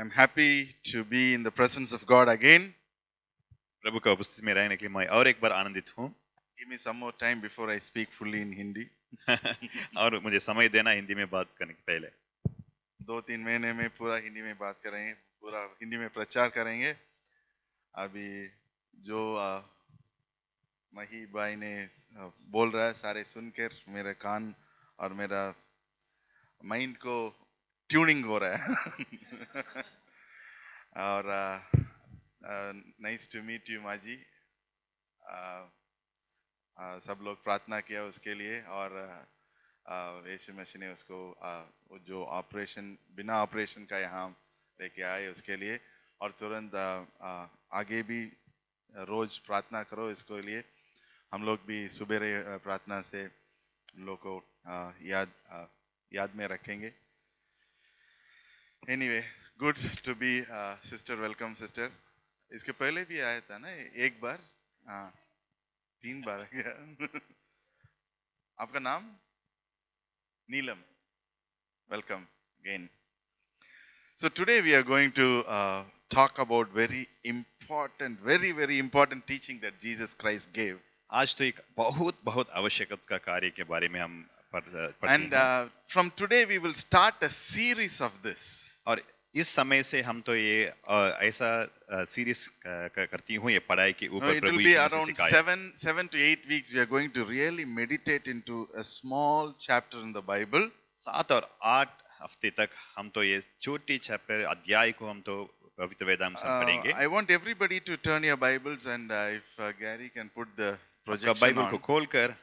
I'm happy to be in the presence of God again. प्रभु का उपस्थिति में रहने के लिए मैं और एक बार आनंदित हूँ Give me some more time before I speak fully in Hindi. और मुझे समय देना हिंदी में बात करने के पहले 2-3 महीने में पूरा हिंदी में बात करेंगे, पूरा हिंदी में प्रचार करेंगे. अभी जो मही भाई ने बोल रहा है सारे सुनकर मेरे कान और मेरा माइंड को ट्यूनिंग हो रहा है. और नाइस टू मीट यू माजी. सब लोग प्रार्थना किया उसके लिए और यीशु मसीह ने उसको वो जो ऑपरेशन बिना ऑपरेशन का यहाँ लेके आए उसके लिए. और तुरंत आगे भी रोज प्रार्थना करो इसके लिए. हम लोग भी सुबह प्रार्थना से हम लोग को याद में रखेंगे. Anyway, good to be sister. Welcome sister. इसके पहले भी आया था ना एक बार. हाँ, 3 बार गया. आपका नाम नीलम. Welcome again. So today we are going to talk about very important teaching that Jesus Christ gave. आज तो एक बहुत बहुत आवश्यकता का कार्य के बारे में हम पढ़ते And हैं from today we will start a series of this. और इस समय से हम तो ये ऐसा सीरीज करती हूँ ये पढ़ाई के No, ऊपर it will प्रभु be यीशु ने around सिखाया 7 to 8 weeks. We are going to really meditate into a small chapter in the Bible. 7 और 8 हफ्ते तक हम तो ये छोटी चैप्टर अध्याय को हम तो पवित्र वेदांत से पढ़ेंगे. I want everybody to turn your Bibles and if Gary can put the आपका projection बाइबल को on. खोलकर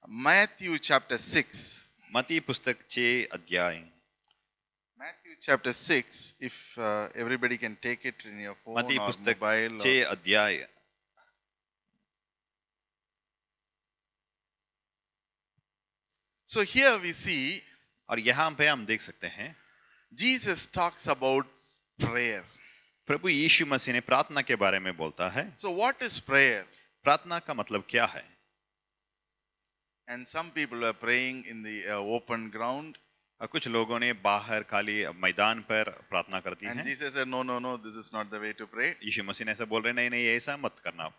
Matthew chapter 6. मत्ती पुस्तक 6 अध्याय. Matthew chapter 6, if everybody can take it in your phone मत्ती or पुस्तक mobile. 6 अध्याय. So here we see और यहाँ पे हम देख सकते हैं Jesus talks about prayer. प्रभु यीशु मसीह ने प्रार्थना के बारे में बोलता है. So what is prayer? प्रार्थना का मतलब क्या है? And some people are praying in the open ground. और कुछ लोगों ने बाहर खाली मैदान पर प्रार्थना करती And हैं. Jesus said, no, this is not the way to pray. यीशु मसीह ने ऐसा बोल रहे नहीं नहीं ऐसा मत करना.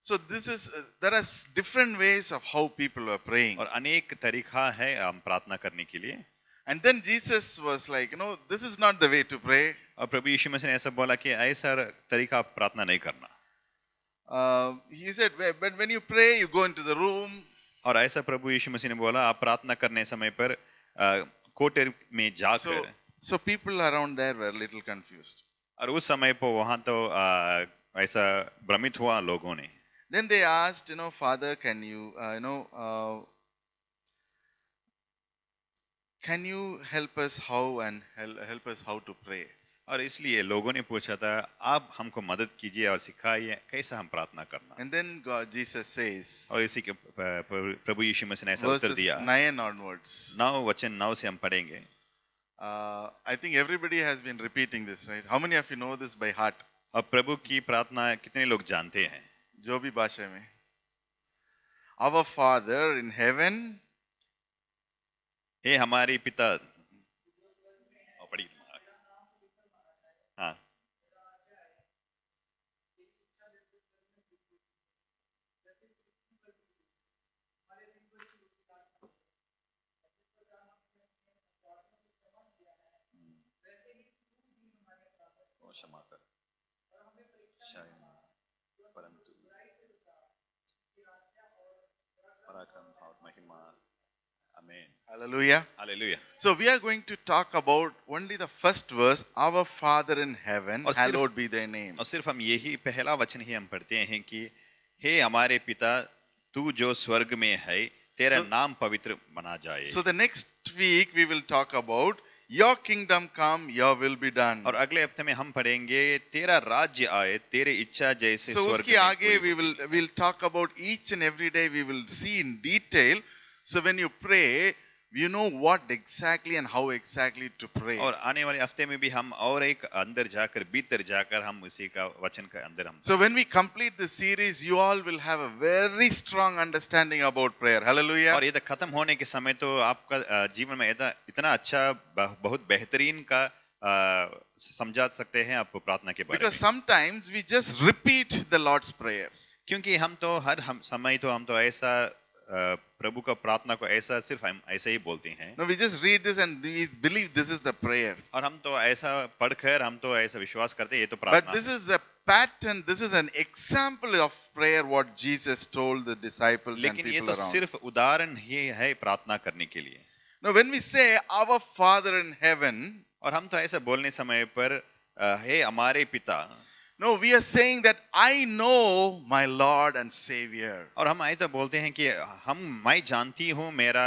So this is, there are different ways of how people are praying. और अनेक तरीका है हम प्रार्थना करने के लिए. And then Jesus was like, this is not the way to pray. और प्रभु यीशु मसीह ने ऐसा बोला कि ऐसा तरीका आप प्रार्थना नहीं करना. He said, but when you pray, you go into the room. और ऐसा प्रभु यीशु मसीह ने बोला आप प्रार्थना करने समय पर कोठरी में जाकर. So people around there were a little confused. और उस समय पर वहाँ तो ऐसा भ्रमित हुआ लोगों ने. Then they asked, Father, can you help us help us how to pray? और इसलिए लोगों ने पूछा था आप हमको मदद कीजिए और सिखाइए कैसा हम प्रार्थना करना. And then Jesus says, और इसी के प्रभु यीशु मसीह ने ऐसा उत्तर verses दिया. 9 onwards. 9 वचन 9 से हम पढ़ेंगे. I think everybody has been repeating this, right? How many of you know this by heart? अब प्रभु की प्रार्थना कितने लोग जानते हैं? जो भी भाषा में. Our Father in heaven. हे हमारे पिता. हाँ. क्षमा कर परंतु पराक्रम और महिमा. आमेन. Hallelujah. Hallelujah. So we are going to talk about only the first verse, our Father in heaven, और सिर्फ- hallowed be thy name. और सिर्फ हम यही पहला वचन ही हम पढ़ते हैं कि हे हमारे पिता तू जो स्वर्ग में है तेरा So- नाम पवित्र माना जाए. So the next week we will talk about your kingdom come, your will be done. और अगले हफ्ते में हम पढ़ेंगे तेरा राज्य आए तेरे इच्छा जैसे So स्वर्ग उसके में आगे हुई. we'll talk about each and every day. We will see in detail. So when you pray, you know what exactly and how exactly to pray. और आने वाले हफ्ते में भी हम और एक अंदर जाकर भीतर जाकर हम उसी का वचन का अंदर हम. So when we complete the series, you all will have a very strong understanding about prayer. Hallelujah. और ये खत्म होने के समय तो आपका जीवन में इतना अच्छा बहुत बेहतरीन का समझा सकते हैं आपको प्रार्थना के बारे Because में? sometimes we just repeat the Lord's Prayer. क्योंकि हम समय तो हम तो ऐसा प्रभु का प्रार्थना को ऐसा सिर्फ हम ऐसे ही बोलते हैं No, we just read this and we believe this is the prayer. और हम तो ऐसा पढ़कर हम तो ऐसा विश्वास करते हैं ये तो But प्रार्थना this है। is a pattern, this is an example of prayer what Jesus told the disciples and लेकिन ये people तो around. सिर्फ उदाहरण ही है प्रार्थना करने के लिए। Now, when we say our Father in heaven, और हम तो ऐसा बोलने समय पर हे हमारे पिता, no, we are saying that I know my Lord and Savior. और हम ऐसा बोलते हैं कि मैं जानती हूँ मेरा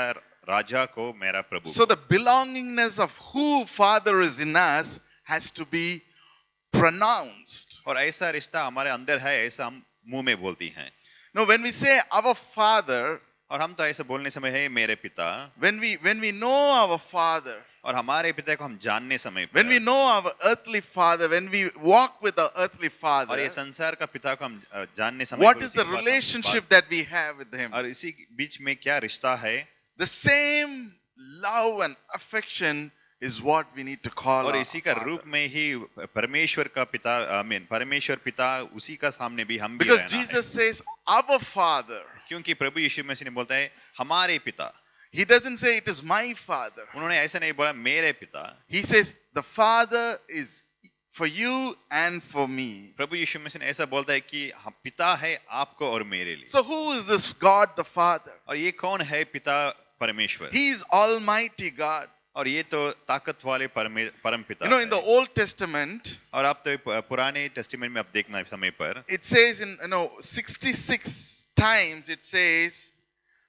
राजा को, मेरा प्रभु So को। the belongingness of who Father is in us has to be pronounced. और ऐसा रिश्ता हमारे अंदर है, ऐसा हम मुंह में बोलती हैं। Now, when we say our Father, और हम तो ऐसा बोलने समय है मेरे पिता, when we know our Father, और हमारे पिता को हम जानने समय when we पर, know our earthly Father, when we walk with our earthly और Father, ये संसार का पिता को हम जानने समय what पर is उसी the के बाद हम relationship that we have with Him? और इसी बीच में क्या रिश्ता है? The same love and affection is what we need to call और our इसी का Father. रूप में ही परमेश्वर का पिता, आमीन, परमेश्वर पिता उसी का सामने भी हम भी Because रहना Jesus है। says, our Father. क्योंकि प्रभु यीशु मसीह ने बोलता है हमारे पिता। He doesn't say it is my Father. उन्होंने ऐसा नहीं बोला मेरे पिता। He says the Father is for you and for me. प्रभु यीशु मसीह ने ऐसा बोलता है कि पिता है आपको और मेरे लिए। So who is this God the Father? और ये कौन है पिता परमेश्वर? He is Almighty God. और ये तो ताकत वाले परम पिता You know, in the है। Old Testament, और आप तो पुराने टेस्टामेंट में आप देखना समय पर it says in 66 times it says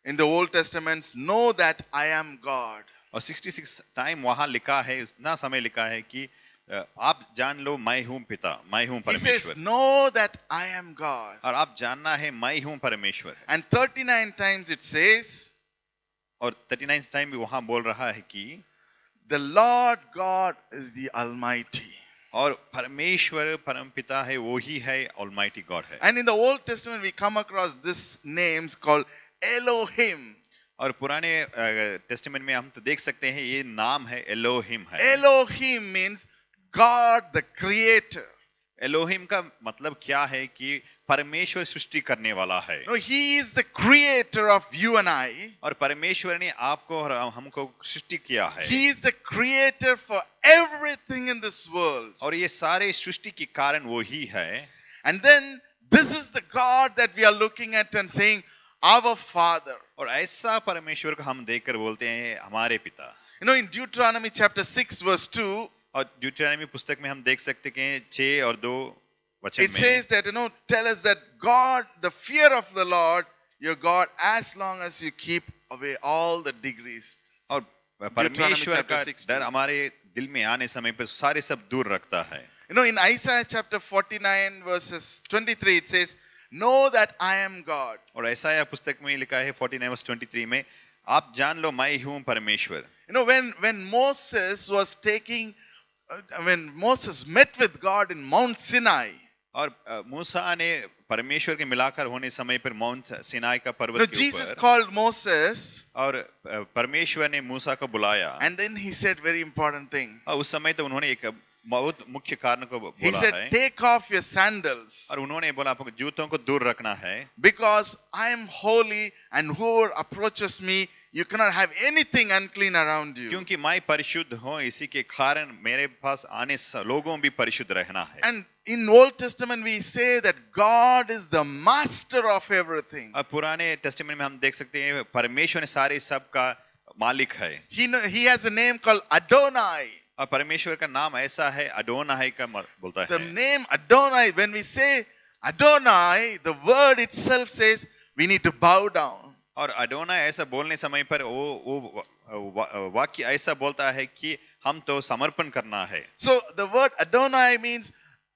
in the Old Testaments, know that I am God. और 66 टाइम वहां लिखा है, इतना समय लिखा है कि आप जान लो मैं हूं पिता, मैं हूं He says, परमेश्वर। know that I am God. और आप जानना है मैं हूं परमेश्वर। And 39 times it says, और 39 टाइम भी वहां बोल रहा है कि the Lord God is the Almighty. और परमेश्वर परम पिता है, वो ही है ऑलमाइटी गॉड है। And in the Old Testament we come across this names called Elohim. और पुराने टेस्टामेंट में हम तो देख सकते हैं ये नाम है एलोहिम है। Elohim means God the Creator. Elohim का मतलब क्या है कि परमेश्वर सृष्टि करने वाला है। No, He is the creator of you and I. और परमेश्वर ने आपको और हमको सृष्टि किया है। He is the creator for everything in this world. और ये सारे सृष्टि के कारण वो ही है। And then this is the God that we are looking at and saying, our Father. और ऐसा परमेश्वर को हम देखकर बोलते हैं हमारे पिता। You know, in Deuteronomy chapter 6 verse 2, और ड्यूटरोनॉमी पुस्तक में हम देख सकते हैं 6 और 2 वचन it में says that, tell us that God, the fear of the Lord, your God, as long as you keep away all the degrees. और परमेश्वर chapter का 6 डर हमारे दिल में आने समय पर सारे सब दूर रखता है। You know, in Isaiah chapter 49 verses 23, it says, know that I am God. और ऐसा यह पुस्तक में लिखा है 49:23 में, आप जान लो मैं हूँ परमेश्वर। You know, when Moses was when Moses met with God in Mount Sinai, और मूसा ने परमेश्वर के मिलाकर होने समय पर माउंट सिनाई का पर्वत के Jesus ऊपर, called Moses, और परमेश्वर ने मूसा को बुलाया। and then he said very important thing. और उस समय तो उन्होंने एक बहुत मुख्य कारण को He बोला said, है। take off your sandals, और उन्होंने बोला आपको जूतों को दूर रखना है, because I am holy, and whoever approaches me, you cannot have anything unclean around you. क्योंकि मैं परिशुद्ध हूँ, इसी के कारण मेरे पास आने लोगों भी परिशुद्ध रहना है। And in Old Testament we say that God is the master of everything. और पुराने टेस्टामेंट में हम देख सकते हैं परमेश्वर ने सारे सब का मालिक है। He has a name called Adonai. और परमेश्वर का नाम ऐसा है अडोनाई का बोलता The है। name Adonai, when we say Adonai, the word itself says we need to bow down. और अडोनाई ऐसा बोलने समय पर वो वाक्य ऐसा बोलता है कि हम तो समर्पण करना है। So the word Adonai means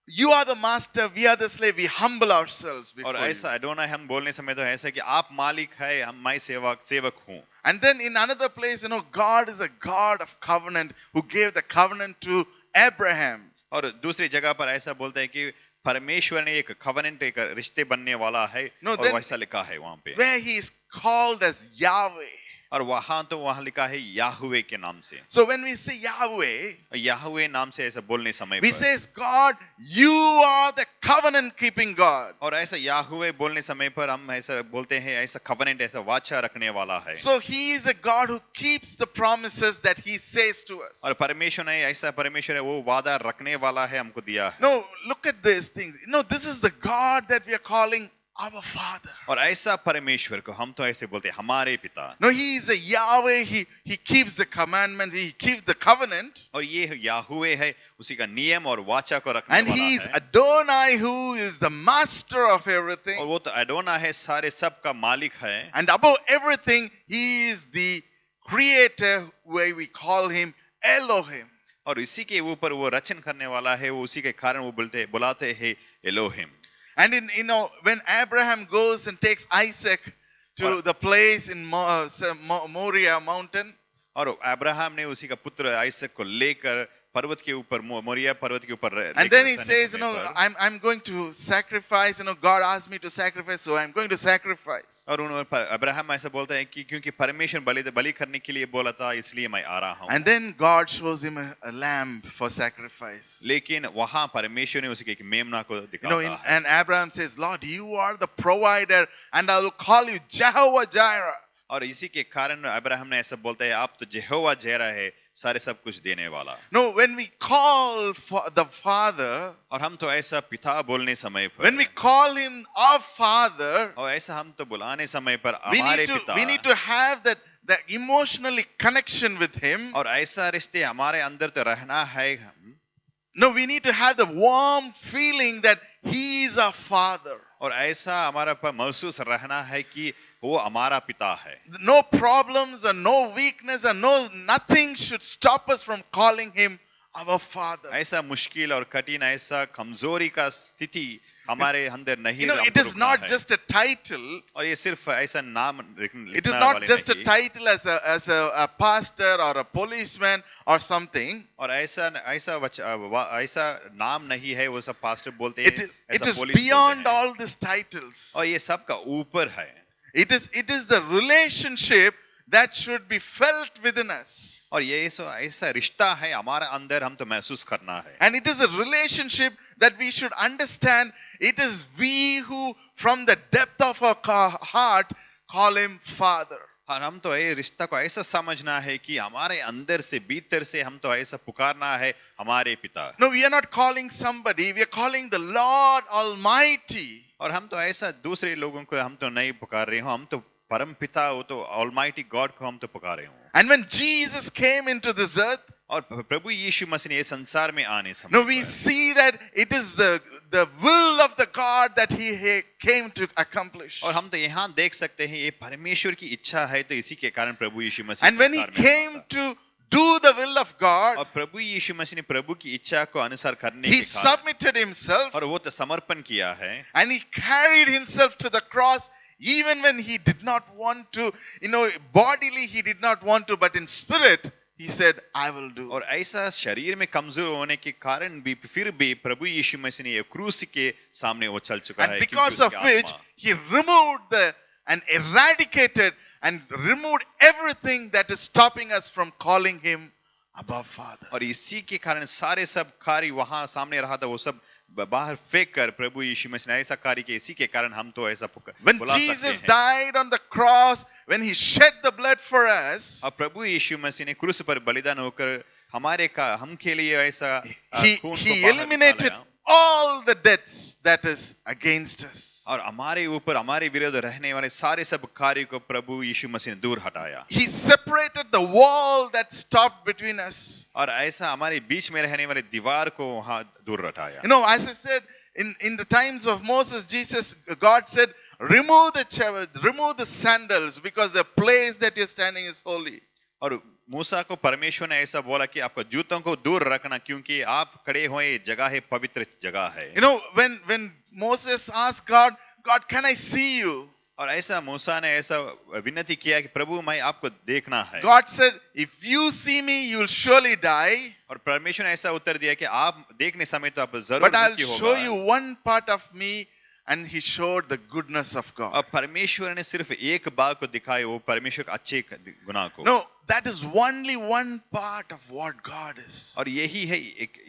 you are the master, we are the slave, we humble ourselves before और you. ऐसा अडोनाई हम बोलने समय तो ऐसा कि आप मालिक है, हम मैं सेवक हूँ। And then in another place, God is a God of covenant who gave the covenant to Abraham. और दूसरी जगह पर ऐसा बोलता है कि परमेश्वर ने एक कवेनेंट, एक रिश्ते बनने वाला है। No, और then- वैसा लिखा है वहां पे। Where he is called as Yahweh. और वहां तो वहां लिखा है याहुवे के नाम से। So when we say Yahweh, याहुवे नाम से ऐसा बोलने समय we पर, say, God, you are the covenant keeping God. और ऐसा याहुवे बोलने समय पर हम ऐसा बोलते हैं, ऐसा कवेनेंट, ऐसा वाचा रखने वाला है। So he is a God who keeps the promises that he says to us. और परमेश्वर ने ऐसा परमेश्वर है, वो वादा रखने वाला है, हमको दिया है। No, look at these things. No, this is the God that we are calling our Father. और ऐसा परमेश्वर को हम तो ऐसे बोलते हैं हमारे पिता। No, he is a Yahweh. He keeps the commandments. He keeps the covenant. और ये याहुवे है, उसी का नियम और वाचा को रखने And वाला he is है। Adonai, who is the master of और everything. वो तो अडोना है, सारे सब का मालिक है। And above everything, he is the creator, where we call him Elohim. और इसी के ऊपर वो रचन करने वाला है, वो उसी के कारण वो बुलाते हैं Elohim. And when Abraham goes and takes Isaac to the place in Moriah mountain, और अब्राहम ने उसी का पुत्र आइसक को लेकर पर्वत के ऊपर, मोरिया पर्वत के ऊपर, and then he says, I'm going to sacrifice. God asked me to sacrifice, so I'm going to sacrifice. और उन्होंने अब्राहम ऐसा बोलता है कि क्योंकि परमेश्वर बलि करने के लिए बोला था, इसलिए मैं आ रहा हूँ। And then God shows him a lamb for sacrifice. लेकिन वहाँ परमेश्वर ने उसे एक मेमना को दिखाया है। And Abraham says, Lord, you are the provider, and I will call you Jehovah Jireh. और इसी के कारण अब्राहम ने ऐसा बोलता है, आप तो यहोवा जिरह है, सारे सब कुछ देने वाला। No, when we call for the Father, और हम तो ऐसा पिता बोलने समय पर, when we call him our Father, और ऐसा हम तो बुलाने समय पर we हमारे need पिता, to have that emotionally connection with him. और ऐसा रिश्ते हमारे अंदर तो रहना है। No, we need to have the warm feeling that he is our Father. और ऐसा हमारा पर महसूस रहना है कि वो हमारा पिता है। No problems or no weakness or nothing should stop us from calling him our Father. ऐसा मुश्किल और कठिन, ऐसा कमजोरी का स्थिति हमारे अंदर नहीं। It is not just a title. और ये सिर्फ ऐसा नाम It is not just a title as a pastor or a policeman or something. और ऐसा नाम नहीं है, वो सब पास्टर बोलते हैं, It is पुलिस beyond बोलते हैं। all these titles. और ये सब का ऊपर है। It is the relationship that should be felt within us. और ये ऐसा रिश्ता है हमारे अंदर, हम तो महसूस करना है। And it is a relationship that we should understand. It is we who from the depth of our heart call him Father. और हम तो ये रिश्ता को ऐसा समझना है कि हमारे अंदर से, भीतर से हम तो ऐसा पुकारना है हमारे पिता। No, we are not calling somebody. We are calling the Lord Almighty. और हम तो ऐसा दूसरे लोगों को हम तो नहीं पुकार रहे हो, हम तो परम पिता, वो तो ऑलमाइटी गॉड को हम तो पुकारे हो। And when Jesus came into this earth, और प्रभु यीशु मसीह ने ये संसार में आने समय no, we see that it is the will of the God that he came to accomplish. और हम तो यहाँ देख सकते हैं ये परमेश्वर की इच्छा है, तो इसी के कारण प्रभु यीशु मसीह And when he संसार में came आता। to do the will of God, और प्रभु यीशु मसीह ने प्रभु की इच्छा को अनुसार करने he के कारण, submitted himself और वो तो समर्पण किया है, and he carried himself to the cross even when he did not want to, bodily he did not want to, but in spirit he said, I will do. और ऐसा शरीर में कमजोर होने के कारण भी फिर भी प्रभु यीशु मसीह ने ये क्रूस के सामने वो चल चुका And है, because क्योंकि of उसकी which आत्मा, he removed and eradicated and removed everything that is stopping us from calling him Abba Father. और इसी के कारण सारे सब कार्य वहां सामने रहा था, वो सब बाहर फेंक कर प्रभु यीशु मसीह ने ऐसा कार्य किया, इसी के कारण हम तो ऐसा When बुला Jesus सकते हैं। died on the cross, when he shed the blood for us, और प्रभु यीशु मसीह ने क्रूस पर बलिदान होकर हम के लिए ऐसा he खून को बाहर eliminated निकाला, all the debts that is against us. और हमारे ऊपर हमारे विरुद्ध रहने वाले सारे सब कार्य को प्रभु यीशु मसीह ने दूर हटाया, He separated the wall that stopped between us. और ऐसा हमारे बीच में रहने वाले दीवार को वहां दूर हटाया। As I said, in the times of Moses, God said, remove the sandals because the place that you're standing is holy. और मूसा को परमेश्वर ने ऐसा बोला कि आपको जूतों को दूर रखना, क्योंकि आप खड़े हुए जगह है, पवित्र जगह है। When Moses asked God, can I see you? और ऐसा मूसा ने ऐसा विनती किया कि प्रभु मैं आपको देखना है। God said, if you see me, you will surely die. और परमेश्वर ने ऐसा उत्तर दिया कि आप देखने समय तो आप जरूर But I'll मृत्यु show होगा, you one part of me, and he showed the goodness of God. और परमेश्वर ने सिर्फ एक बात को दिखाया, वो परमेश्वर के अच्छे गुनाह को। No, that is only one part of what God is. और यही है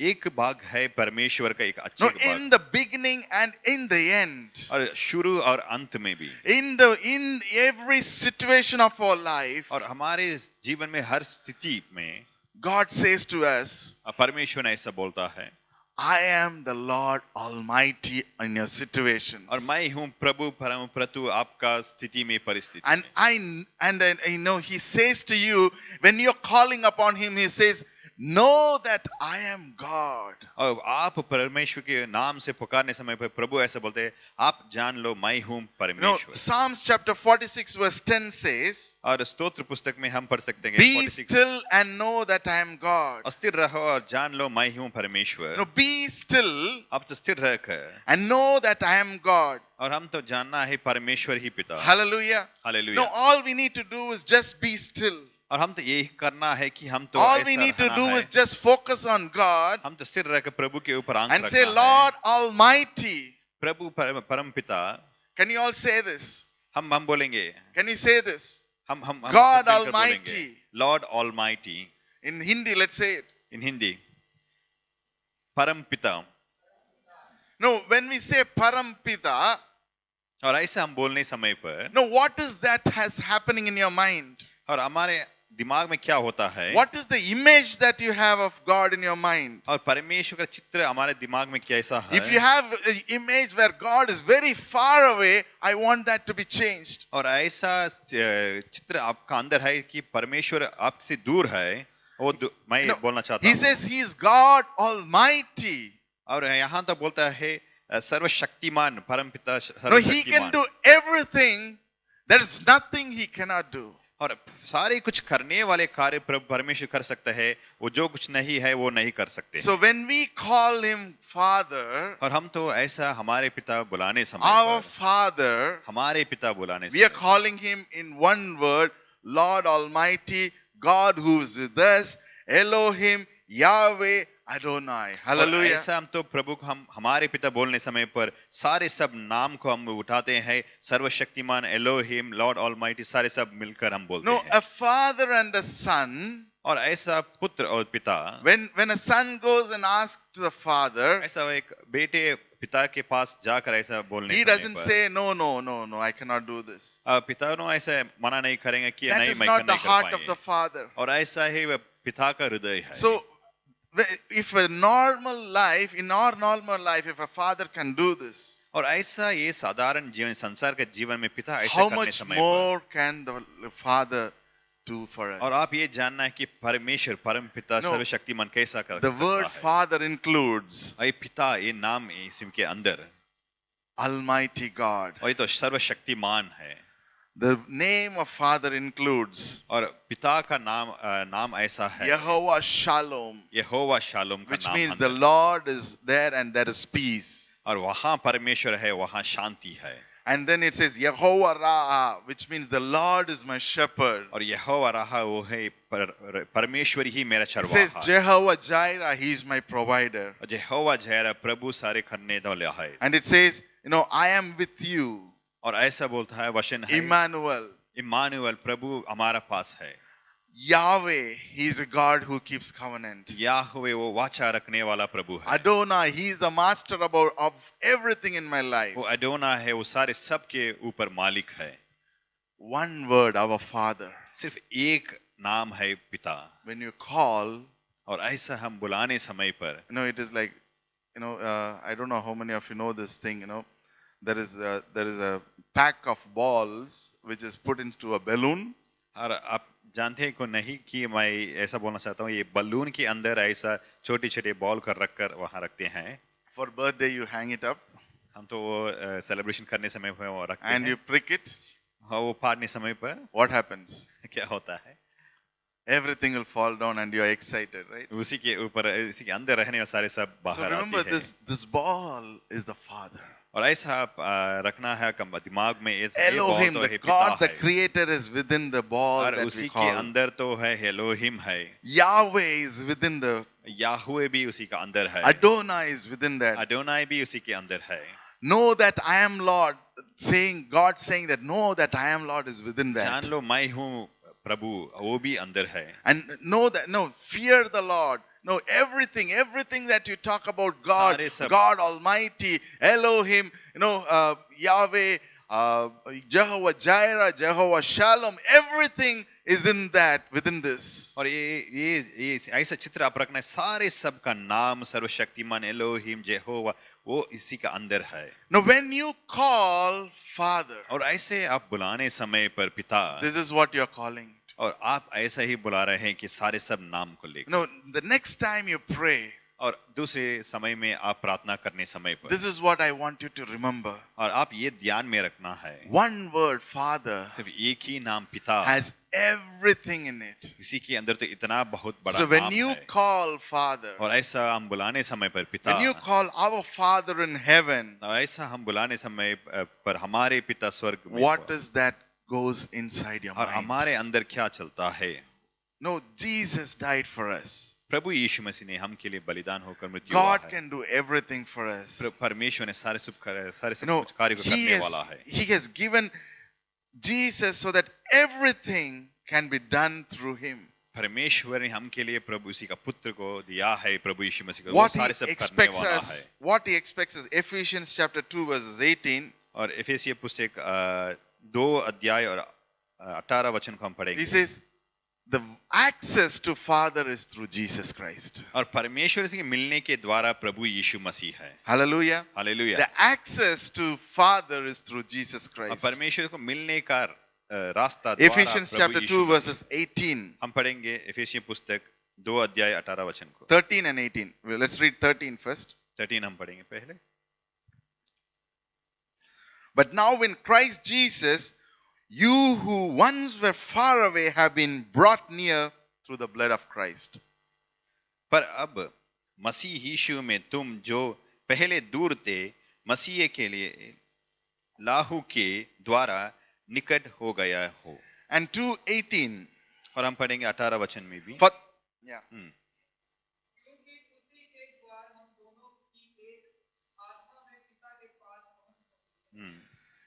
एक भाग है परमेश्वर का, एक अच्छे No, भाग, in the beginning and in the end. और शुरू और अंत में भी, In every situation of our life, और हमारे जीवन में हर स्थिति में God says to us, परमेश्वर ऐसा बोलता है, I am the Lord Almighty in your situations. और मैं हूँ प्रभु परम प्रभु आपका स्थिति में, परिस्थिति And में। I know he says to you, when you're calling upon him, he says, know that I am God. और आप परमेश्वर के नाम से पुकारने समय पर प्रभु ऐसा बोलते हैं, आप जान लो मैं हूँ No, परमेश्वर। Psalms chapter 46 verse 10 says, और स्तोत्र पुस्तक में हम पढ़ सकते हैं be 46, still and know that I am God. स्थिर रहो और जान लो मैं हूँ परमेश्वर। No, be still अब तो स्थिर रहकर, and know that I am God. और हम तो जानना है परमेश्वर ही पिता। Hallelujah. Hallelujah. No, all we need to do is just be still. और हम तो यही करना है कि हम तो All ऐसा we need to रहना do है, is just focus on God हम तो स्थिर रहकर प्रभु के ऊपर आंख and say, रखना है। Lord Almighty. प्रभु परम पिता, Can you all say this? हम बोलेंगे, Can you say this? हम God सब मिलकर Almighty. बोलेंगे, Lord Almighty, In Hindi, let's say it. in Hindi, परम पिता। No, when we say Parampita, और ऐसा हम बोलने समय पर, no, what is that has happening in your mind? और हमारे दिमाग में क्या होता है, What is the image that you have of God in your mind? और परमेश्वर का चित्र हमारे दिमाग में कैसा है। If you have an image where God is very far away, I want that to be changed. और ऐसा चित्र आपका अंदर है कि परमेश्वर आपसे दूर है, वो मैं No, बोलना चाहता he हूँ। says he is God Almighty. और यहाँ तो बोलता है सर्वशक्तिमान परमपिता No, he can सर्वशक्तिमान, do everything. There is nothing he cannot do. और सारे कुछ करने वाले कार्य प्रभु परमेश्वर कर सकता है, वो जो कुछ नहीं है वो नहीं कर सकते। So when we call him Father, और हम तो ऐसा हमारे पिता बुलाने समय our पर, Father, हमारे पिता बुलाने we are समय calling him in one word, Lord Almighty, God who is with us, Elohim, Yahweh, Adonai. और Hallelujah. ऐसा हम तो प्रभु को हम हमारे पिता बोलने समय पर सारे सब नाम को हम उठाते हैं, सर्वशक्तिमान, एलोहिम, लॉर्ड ऑलमाइटी, सारे सब मिलकर हम बोलते No, हैं। a father and a son, और ऐसा पुत्र और पिता, when a son goes and asks to the father, ऐसा एक बेटे पिता के पास जाकर ऐसा बोलने he समय doesn't पर, say, no, I cannot do this. पिता नो ऐसे मना नहीं करेंगे कि That नहीं is मैं not the नहीं कर heart of the पाएंगे। father. और ऐसा ही वह पिता का हृदय है। So, if a normal life, in our normal life, if a father can do this, और ऐसा ये साधारण जीवन, संसार के जीवन में पिता ऐसा how करने much समय पर, more can the father do for और us? आप ये जानना है कि परमेश्वर परम पिता No. सर्वशक्तिमान कैसा कर The सकता word है। father includes और ये पिता, ये नाम इसके अंदर, Almighty God. और ये तो सर्वशक्तिमान है। The name of father includes और पिता का नाम ऐसा है, Yehovah Shalom, यहोवा शालोम का which नाम means the अंदर, Lord is there and there is peace. और वहाँ परमेश्वर है, वहाँ शांति है। And then it says Yehovah Ra, which means the Lord is my shepherd. और यहोवा रहा वो है परमेश्वर ही मेरा It says चरवाहा है। Jehovah Jireh, he is my provider. और यहोवा जहरा प्रभु सारे करने वाला है। And it says, I am with you, और ऐसा बोलता है वचन है, Emmanuel. इम्मानुएल, प्रभु हमारा पास है। Yahweh, he is a God who keeps covenant. Yahweh वो वाचा रखने वाला प्रभु है। Adonai, he is the master of everything in my life. वो अडोना है, वो सारे सब के ऊपर मालिक है। One word, our Father. सिर्फ एक नाम है पिता। When you call, और ऐसा हम बुलाने समय पर, it is like, I don't know how many of you know this thing, there is a pack of balls which is put into a balloon. और आप जानते हैं को नहीं कि मैं ऐसा बोलना चाहता हूँ, ये बलून के अंदर ऐसा छोटे छोटे बॉल कर रखकर वहाँ रखते हैं। For birthday, you hang it up हम तो वो सेलिब्रेशन करने समय पर वो रखते and हैं। you prick it. हाँ, वो फाड़ने समय पर What happens? क्या होता है, Everything will fall down and you are excited, right? उसी के ऊपर, इसी के अंदर रहने वाले सारे सब So बाहर remember आते हैं। this ball is the Father. और ऐसा आप रखना है दिमाग में, ये बॉल Elohim, तो the है, पिता God, the है। creator is within the ball और that उसी we के call. अंदर तो है एलोहिम है, Yahweh is within the, याहुवे भी उसी का अंदर है, Adonai is within that. Adonai भी उसी के अंदर है। know that I am Lord, God saying that know that I am Lord is within that. जान लो मैं हूँ प्रभु, वो भी अंदर है. And know that, no, fear the Lord. No, everything that you talk about God, सारे सब. God Almighty, Elohim, Yahweh, Jehovah Jireh, Jehovah Shalom, everything is in that, within this. और ये ऐसा चित्र आप रखना है, सारे सब का नाम सर्वशक्तिमान एलोहिम जेहोवा वो इसी का अंदर है. Now, when you call Father, और ऐसे आप बुलाने समय पर पिता, this is what you are calling. और आप ऐसा ही बुला रहे हैं कि सारे सब नाम को लेकर. No, the next time you pray, और दूसरे समय में आप प्रार्थना करने समय पर, this is what I want you to remember. और आप ये ध्यान में रखना है, One word, Father, सिर्फ एक ही नाम पिता, has everything in it. इसी के अंदर तो इतना बहुत बड़ा So when नाम you है. call Father, और ऐसा हम बुलाने समय पर पिता, when you call our Father in heaven, और ऐसा हम बुलाने समय पर हमारे पिता स्वर्ग में, what is that goes inside your और mind? हमारे अंदर क्या चलता है? No, Jesus died for us. प्रभु यीशु मसीह ने हम के लिए बलिदान होकर मृत्यु God हुआ है. can do everything for us. परमेश्वर ने सारे सब No, कुछ कार्य को करने वाला है. He has given Jesus so that everything can be done through Him. परमेश्वर ने हम के लिए प्रभु उसी का पुत्र को दिया है, प्रभु यीशु मसीह को. वो What सारे He सब करने expects वाला है. us, what He expects us, Ephesians chapter 2 verses 18, और एफेसिय पुस्तक 2 अध्याय और 18 वचन को हम He पढ़ेंगे. says, the access to Father is through Jesus Christ. और परमेश्वर से मिलने के द्वारा प्रभु यीशु मसीह है. Hallelujah. Hallelujah. The access to Father is through Jesus और Christ. परमेश्वर को मिलने का रास्ता द्वारा Ephesians प्रभु chapter यीशु 2 मसीह. verses 18, हम पढ़ेंगे एफेसिय पुस्तक 2 अध्याय 18 वचन को. 13 and 18. Well, let's read 13 first. 13 हम पढ़ेंगे पहले. But now in Christ Jesus, you who once were far away have been brought near through the blood of Christ. पर अब मसीह यीशु में तुम जो पहले दूर थे, मसीह के लिए लाहू के द्वारा निकट हो गया हो. And 2:18. और हम पढ़ेंगे 18 वचन में भी. Yeah. क्योंकि उसी के द्वार हम दोनों की एक आत्मा में पिता के पास पहुंच सकते हैं.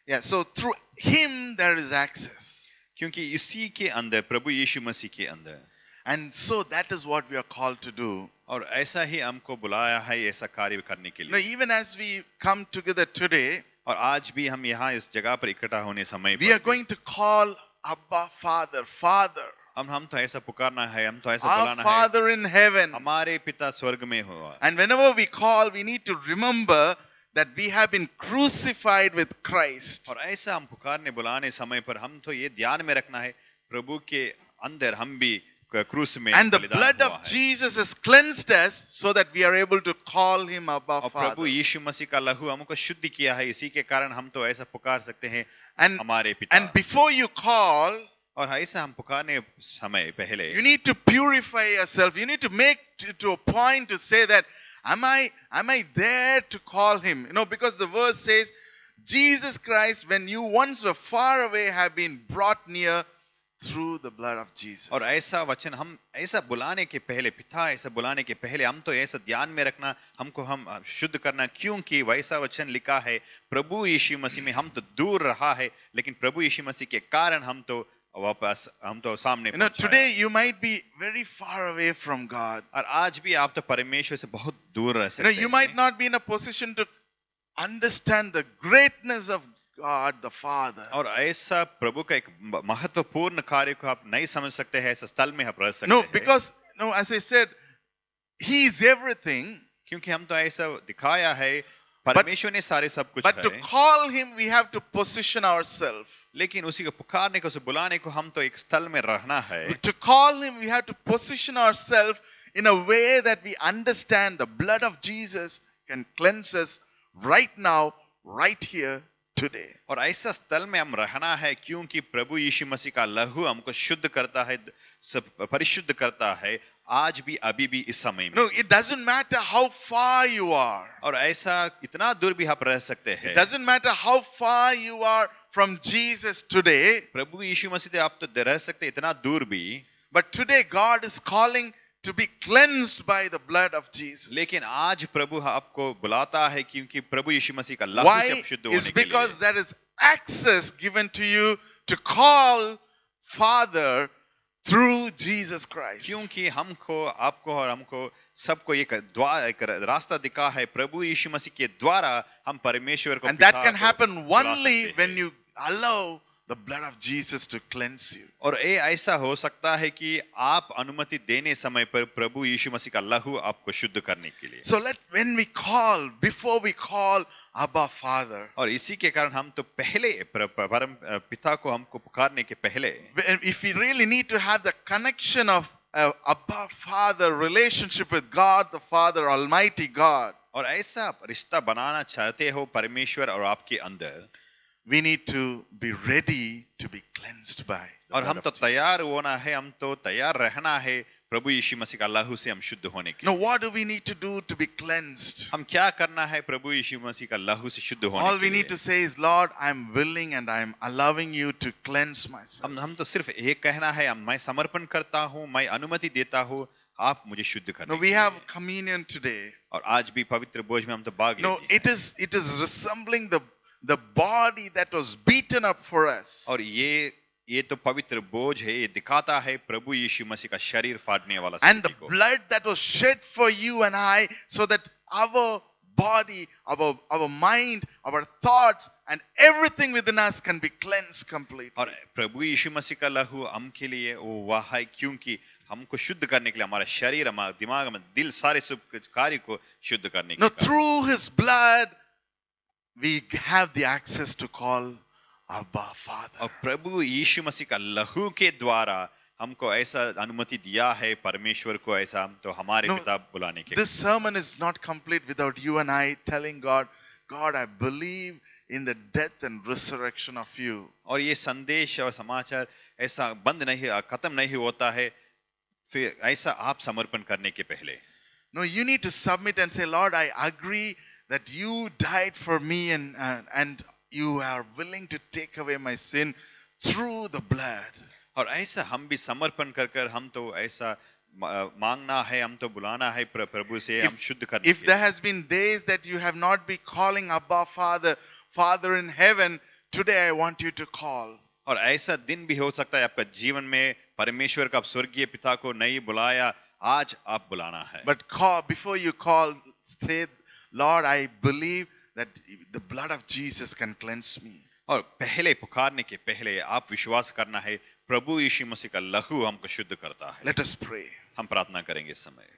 Yeah, so through Him there is access. क्योंकि इसी के अंदर, प्रभु यीशु मसीह के अंदर. And so that is what we are called to do. और ऐसा ही हमको बुलाया है ऐसा कार्य करने के Now, लिए. even as we come together today, और आज भी हम यहाँ इस जगह पर इकट्ठा होने समय we are पर going to call Abba Father, Father, हम तो ऐसा पुकारना है, हम तो ऐसा our बुलाना है, Father in heaven. हमारे पिता स्वर्ग में हुआ. And whenever we call, we need to remember that we have been crucified with Christ. और ऐसा हम पुकारने बुलाने समय पर हम तो ये ध्यान में रखना है, प्रभु के अंदर हम भी क्रूस में And the बलिदान blood हुआ of है. Jesus has cleansed us so that we are able to call Him Abba और Father. प्रभु यीशु मसीह का लहू हमको शुद्ध किया है, इसी के कारण हम तो ऐसा पुकार सकते हैं And, हमारे पिता. and before you call, और ऐसा हम पुकारने समय पहले you need to purify yourself. You need to make to a point to say that, am I there to call Him? Because the verse says, Jesus Christ, when you once were far away, have been brought near through the blood of Jesus. और ऐसा वचन हम ऐसा बुलाने के पहले, पिता ऐसा बुलाने के पहले हम तो ऐसा ध्यान में रखना, हमको हम शुद्ध करना, क्योंकि वैसा वचन लिखा है, प्रभु यीशु मसीह में हम तो दूर रहा है, लेकिन प्रभु यीशु मसीह के कारण हम तो वापस हम तो सामने पहुंचा है. Today you might be very far away from God. और आज भी आप तो परमेश्वर से बहुत दूर रह सकते You हैं. might not be in a position to understand the greatness of God the Father. और ऐसा प्रभु का एक महत्वपूर्ण कार्य को आप नहीं समझ सकते हैं, ऐसा स्थल में आप रह सकते No, हैं. because as I said, He is everything. क्योंकि हम तो ऐसा दिखाया है, परमेश्वर ने सारे सब कुछ But to है, call Him, we have to position ourselves. लेकिन उसी को पुकारने को, उसे बुलाने को हम तो एक स्थल में रहना है. To call Him, we have to position ourselves in a way that we understand the blood of Jesus can cleanse us right now, right here, today. और ऐसा स्थल में हम रहना है, क्योंकि प्रभु यीशु मसीह का लहू हमको शुद्ध करता है, सब परिशुद्ध करता है, आज भी अभी भी इस समय में. No, it doesn't matter how far you are. और ऐसा इतना दूर भी आप रह सकते हैं. It doesn't matter how far you are from Jesus today. प्रभु यीशु मसीह से आप तो रह सकते इतना दूर भी, But today God is calling to be cleansed by the blood of Jesus. लेकिन आज प्रभु आपको बुलाता है क्योंकि प्रभु यीशु मसीह का लहू से Why? आप शुद्ध Is होने के लिए। because there is access given to you to call Father through Jesus Christ. क्योंकि हमको आपको और हमको सबको एक रास्ता दिखा है प्रभु यीशु मसीह के द्वारा हम परमेश्वर को And that पिता can को happen बुला only सकते हैं। when you allow the blood of Jesus to cleanse you. और ये ऐसा हो सकता है कि आप अनुमति देने समय पर प्रभु यीशु मसीह का लहू आपको शुद्ध करने के लिए। So when we call, before we call Abba Father, और इसी के कारण हम तो पहले परम पिता को हमको पुकारने के पहले if we really need to have the connection of Abba Father relationship with God the Father, Almighty God, और ऐसा रिश्ता बनाना चाहते हो परमेश्वर और आपके अंदर, we need to be ready to be cleansed by the और blood हम of तो Jesus. तैयार होना है, हम तो तैयार रहना है प्रभु यीशु मसीह का लहू से हम शुद्ध होने के Now, लिए। what do we need to do to be cleansed? हम क्या करना है प्रभु यीशु मसीह का लहू से शुद्ध होने All के we लिए? need to say is, Lord, I'm willing and I'm allowing you to cleanse myself. हम तो सिर्फ एक कहना है, मैं समर्पण करता हूँ, मैं अनुमति देता हूँ, आप मुझे शुद्ध करने Now, के we लिए। have communion today. और आज भी पवित्र भोज में हम तो भाग No, लेते हैं। it is resembling the body that was beaten up for us. और ये तो पवित्र बोझ है, ये दिखाता है प्रभु यीशु मसीह का शरीर फाड़ने वाला And the स्तुति को। blood that was shed for you and I, so that our body, our mind, our thoughts, and everything within us can be cleansed completely. और प्रभु यीशु मसीह का लहू हम के लिए वो वह है क्योंकि हमको शुद्ध करने के लिए, हमारा शरीर, हमारा दिमाग, हमारा दिल, सारे सब कार्य को शुद्ध करने के Now, लिए। through His blood, we have the access to call Abba Father. और प्रभु यीशु मसीह का लहू के द्वारा हमको ऐसा अनुमति दिया है परमेश्वर को, ऐसा हम तो हमारे No, पिता बुलाने के। This sermon is not complete without you and I telling God, God, I believe in the death and resurrection of you. और ये संदेश और समाचार ऐसा बंद नहीं, खत्म नहीं होता है फिर ऐसा आप समर्पण करने के पहले। No, you need to submit and say, Lord, I agree that you died for me and you are willing to take away my sin through the blood. और ऐसा हम भी समर्पण कर कर हम तो ऐसा मांगना है, हम तो बुलाना है प्रभु से हम शुद्ध करने If के there लिए। has been days that you have not been calling Abba Father, Father in heaven, today I want you to call. और ऐसा दिन भी हो सकता है आपका जीवन में परमेश्वर का स्वर्गीय पिता को नहीं बुलाया, आज आप बुलाना है। But before you call, say, Lord, I believe that the blood of Jesus can cleanse me. और पहले पुकारने के पहले आप विश्वास करना है प्रभु यीशु मसीह का लहू हमको शुद्ध करता है। Let us pray. हम प्रार्थना करेंगे इस समय।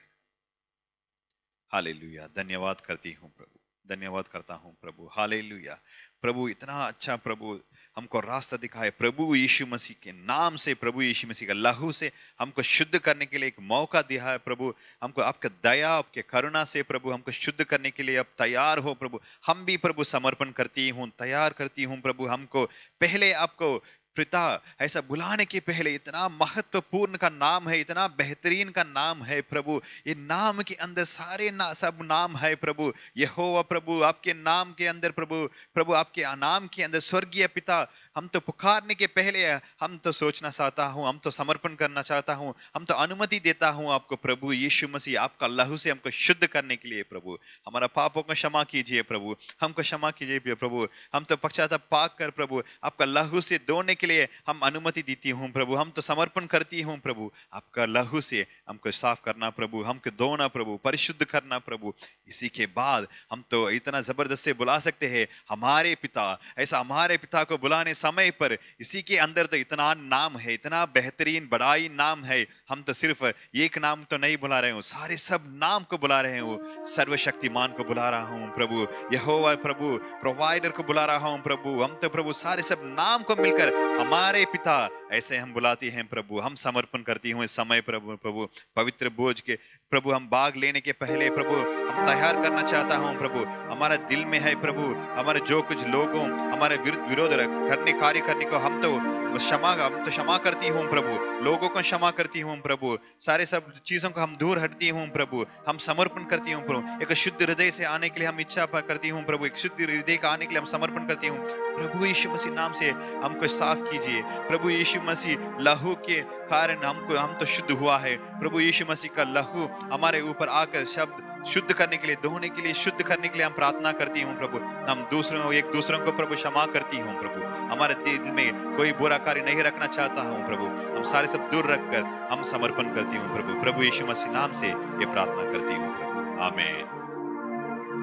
हालेलुया, धन्यवाद करती हूँ प्रभु, धन्यवाद करता हूँ प्रभु। हालेलुया प्रभु, इतना अच्छा प्रभु हमको रास्ता दिखाए प्रभु यीशु मसीह के नाम से, प्रभु यीशु मसीह का लहू से हमको शुद्ध करने के लिए एक मौका दिया है प्रभु। हमको आपका दया, आपके करुणा से प्रभु हमको शुद्ध करने के लिए आप तैयार हो प्रभु। हम भी प्रभु समर्पण करती हूँ, तैयार करती हूँ प्रभु। हमको पहले आपको पिता ऐसा बुलाने के पहले, इतना महत्वपूर्ण का नाम है, इतना बेहतरीन का नाम है प्रभु। ये नाम के अंदर सारे सब नाम है प्रभु। यहोवा प्रभु, आपके नाम के अंदर प्रभु आपके नाम के अंदर स्वर्गीय पिता, हम तो पुकारने के पहले हम तो सोचना चाहता हूँ, हम तो समर्पण करना चाहता हूँ, हम तो अनुमति देता हूँ आपको प्रभु यीशु मसीह, आपका लहू से हमको शुद्ध करने के लिए प्रभु। हमारा पापों को क्षमा कीजिए प्रभु, हमको क्षमा कीजिए प्रभु। हम तो पश्चाताप पाक कर प्रभु आपका लहू से धोने के लिए हम अनुमति देती हूँ प्रभु। हम तो समर्पण करती हूँ प्रभु, आपका लहू से हमको साफ करना प्रभु, हमको धोना प्रभु, परिशुद्ध करना प्रभु। इसी के बाद हम तो इतना जबरदस्त से बुला सकते हैं हमारे पिता। ऐसा हमारे पिता को बुलाने समय पर इसी के अंदर तो इतना नाम है, इतना बेहतरीन बड़ाई नाम है। हम तो सिर्फ एक नाम तो नहीं बुला रहे हूँ, सारे सब नाम को बुला रहे हूँ। सर्वशक्तिमान को बुला रहा हूँ प्रभु, यहोवा प्रभु प्रोवाइडर को बुला रहा हूँ प्रभु। हम तो प्रभु सारे सब नाम को मिलकर हमारे पिता ऐसे हम बुलाते हैं प्रभु। हम समर्पण करती हूँ इस समय प्रभु पवित्र बोझ के प्रभु हम भाग लेने के पहले प्रभु हम तैयार करना चाहता हूँ प्रभु। हमारा दिल में है प्रभु, हमारे जो कुछ लोगों हमारे विरोध करने कार्य करने को हम तो बस क्षमा, हम तो क्षमा करती हूँ प्रभु, लोगों को क्षमा करती हूँ प्रभु, सारे सब चीजों को हम दूर हटती हूँ प्रभु, हम समर्पण करती हूँ प्रभु, एक शुद्ध हृदय से आने के लिए हम इच्छा करती हूँ प्रभु, एक शुद्ध हृदय का आने के लिए हम समर्पण करती हूँ प्रभु यीशु मसीह नाम से हमको साफ कीजिए प्रभु यीशु मसीह, लहू के कारण हम तो शुद्ध हुआ है प्रभु यीशु मसीह का लहू हमारे ऊपर आकर शब्द शुद्ध करने के लिए, धोने के लिए, शुद्ध करने के लिए हम प्रार्थना करती हूँ प्रभु। हम एक दूसरों को प्रभु क्षमा करती हूँ प्रभु, हमारे दिल में कोई बुरा कार्य नहीं रखना चाहता हूँ प्रभु, हम सारे सब दूर रखकर हम समर्पण करती हूँ प्रभु, प्रभु यीशु मसीह नाम से ये प्रार्थना करती हूँ प्रभु, आमीन।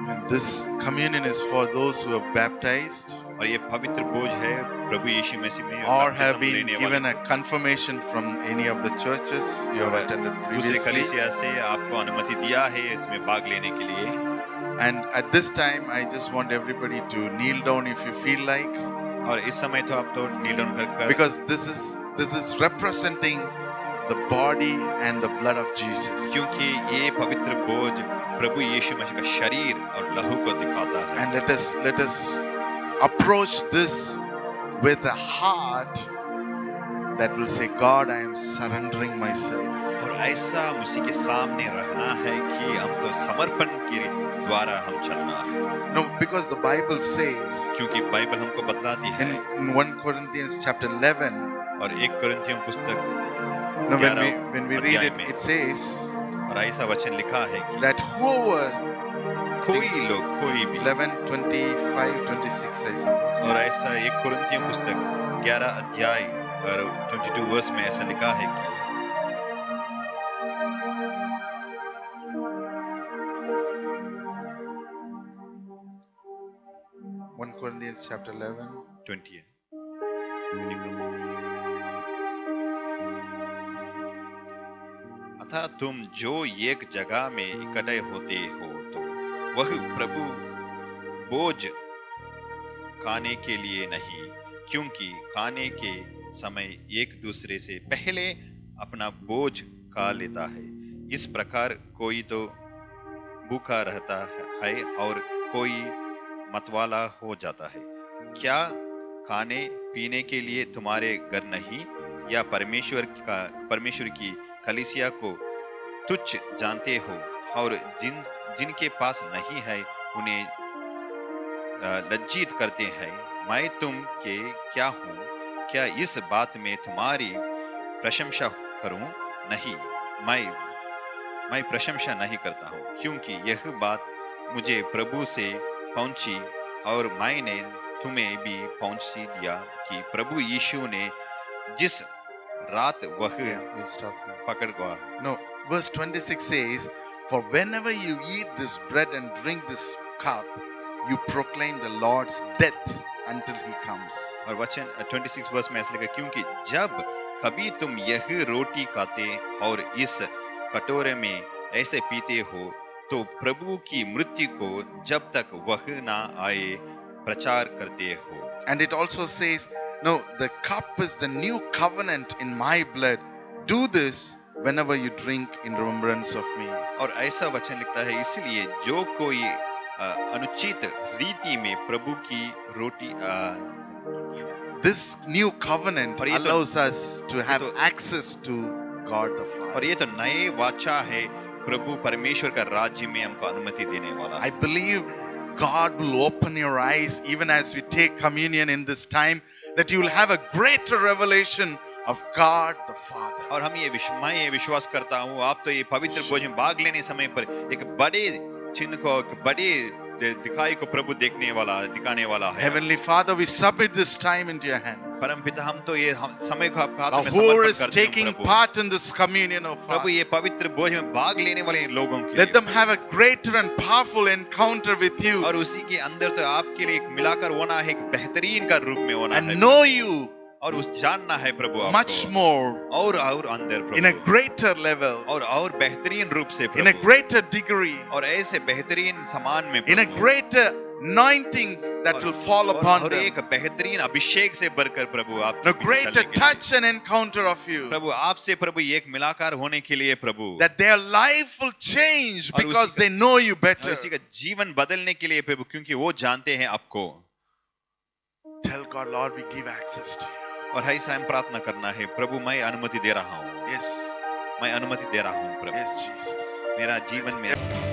And this communion is for those who have baptized और ये पवित्र बोझ है प्रभु यीशु मसीह में or have बपतिस्म been लेने given वाले a confirmation from any of the churches you have attended दूसरे previously. कलीसिया से आपको अनुमति दिया है इसमें भाग लेने के लिए। And at this time, I just want everybody to kneel down if you feel like, और इस समय तो आप तो नील डाउन कर because this is representing the body and the blood of Jesus. क्योंकि ये पवित्र बोझ प्रभु यीशु मसीह का शरीर और लहू को दिखाता है। And let us approach this with a heart that will say, God, I am surrendering myself. और ऐसा उसी के सामने रहना है कि हम तो समर्पण के द्वारा हम चलना है। No, because the Bible says क्योंकि बाइबल हमको बतलाती है in 1 Corinthians chapter 11, और 1 कोरिन्थियों पुस्तक no, when we read it, it says और ऐसा वचन लिखा है कि that whoever, कोई लोग कोई भी 11:25-26 I suppose. और ऐसा 1 कोरिन्थियों पुस्तक 11 अध्याय और 22 वर्ष में ऐसा लिखा है कि 1 Corinthians chapter 11. 20 है। अतः तुम जो एक जगह में इकट्ठे होते हो तो वह प्रभु बोझ खाने के लिए नहीं, क्योंकि खाने के समय एक दूसरे से पहले अपना बोझ खा लेता है। इस प्रकार कोई तो भूखा रहता है और कोई मतवाला हो जाता है। क्या खाने पीने के लिए तुम्हारे घर नहीं, या परमेश्वर की कलीसिया को तुच्छ जानते हो, और जिनके पास नहीं है उन्हें लज्जित करते हैं। मैं तुम के क्या हूँ? क्या इस बात में तुम्हारी प्रशंसा करूं? नहीं, मैं प्रशंसा नहीं करता हूँ, क्योंकि यह बात मुझे प्रभु से पहुंची और मैंने तुम्हें भी पहुंची दिया कि प्रभु यीशु ने जिस रात वह We'll stop here. पकड़ गया। No, verse 26 says, for whenever you eat this bread and drink this cup, you proclaim the Lord's death until he comes. और वचन 26 वर्ष में ऐसे लिखा, क्योंकि जब कभी तुम यह रोटी खाते और इस कटोरे में ऐसे पीते हो तो प्रभु की मृत्यु को जब तक वह ना आए प्रचार करते हो। And it also says, no, the cup is the new covenant in my blood. Do this whenever you drink in remembrance of me. और ऐसा वचन लिखता है, इसलिए जो कोई अनुचित रीति में प्रभु की रोटी This new covenant और ये तो- allows us to have तो- access to God the Father. और ये तो नए वाचा है, प्रभु परमेश्वर का राज्य में हमको अनुमति देने वाला I है। believe God will open your eyes even as we take communion in this time, that you will have a greater revelation of God the Father. और मैं ये विश्वास करता हूँ, आप तो ये पवित्र भोज में भाग लेने समय पर एक बड़े चिन्ह को, एक बड़े दिखाई को प्रभु दिखाने वाला है। Heavenly Father, we submit this time into your hands. परमपिता, हम तो ये समय को आपके हाथों में Who समर्पण is करते हैं taking Prabhu. part in this communion of Prabhu Father? ये पवित्र भोज में भाग लेने वाले लोगों के Let लिए, them have a greater and powerful encounter with you और उसी के अंदर तो आपके लिए एक मिलाकर होना है, एक बेहतरीन का रूप में होना है, and know you और उस जानना है प्रभु much आपको, more और अंदर in a Prabhu, greater level, और बेहतरीन रूप से in a Prabhu, greater degree, और ऐसे बेहतरीन समान में in a Prabhu, greater anointing that will fall upon और them, एक बेहतरीन अभिषेक से बढ़कर प्रभु आप a greater touch and encounter of you, प्रभु आपसे प्रभु एक मिलाकार होने के लिए प्रभु, that their life will change और because उसी का- they know you और better. इसी का जीवन बदलने के लिए प्रभु, क्योंकि वो जानते हैं आपको। Tell God, Lord, we give access to you. और ऐसा हम प्रार्थना करना है, प्रभु मैं अनुमति दे रहा हूँ, Yes. मैं अनुमति दे रहा हूँ प्रभु, Yes, Jesus. मेरा जीवन में